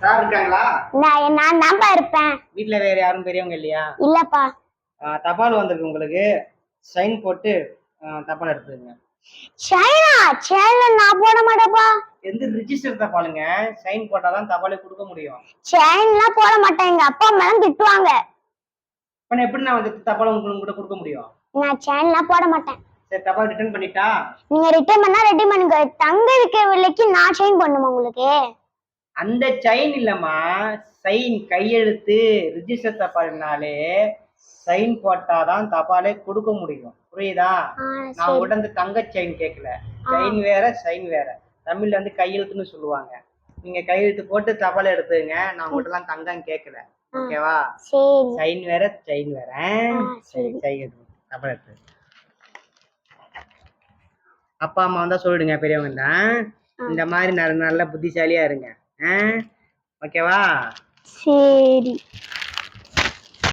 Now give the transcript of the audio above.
Sir இருக்காங்களா? நான் தான்ப்பா இருப்பேன். வீட்ல வேற யாரும் பெரியவங்க இல்லையா? இல்லப்பா. தபால் வந்திருக்கு உங்களுக்கு. சைன் போட்டு தபால் எடுத்துங்க. சைனா நான் போட மாட்டேப்பா. எந்த ரிஜிஸ்டர் தபாலுங்க? சைன் போட்டாதான் தபாலை கொடுக்க முடியும். சைன்லாம் போட மாட்டேன். எங்க அப்பா அம்மா எல்லாம் திட்டுவாங்க. அப்ப எப்படி நான் வந்து தபால் உங்களுக்கு கொடுக்க முடியும்? நான் சைன்லாம் போட மாட்டேன். சரி, தபால் ரிட்டர்ன் பண்ணிட்டா? நீங்க ரிட்டர்ன் பண்ணா ரெடி பண்ணுங்க. தங்க விக்கிற விலைக்கு நான் சைன் பண்ணுமா உங்களுக்கு? அந்த செயின் இல்லம்மா, சைன் கையெழுத்து. ரிஜிஸ்டர் தபால்னாலே சைன் போட்டாதான் தபாலே கொடுக்க முடியும். புரியுதா? நான் உங்கள்கிட்ட வந்து தங்க செயின் கேட்கல. செயின் வேற சைன் வேற. தமிழ்ல வந்து கையெழுத்துன்னு சொல்லுவாங்க. நீங்க கையெழுத்து போட்டு தபால் எடுத்துங்க. நான் உங்கள்கிட்ட எல்லாம் தங்கம் கேட்கல. ஓகேவா? சைன் வேற செயின் வேற. சரி, கையெழுத்து தபால் எடுத்து. அப்பா அம்மா வந்தா சொல்லிடுங்க, பெரியவங்க தான். இந்த மாதிரி நல்ல புத்திசாலியா இருங்க. ஓகேவா? சரி.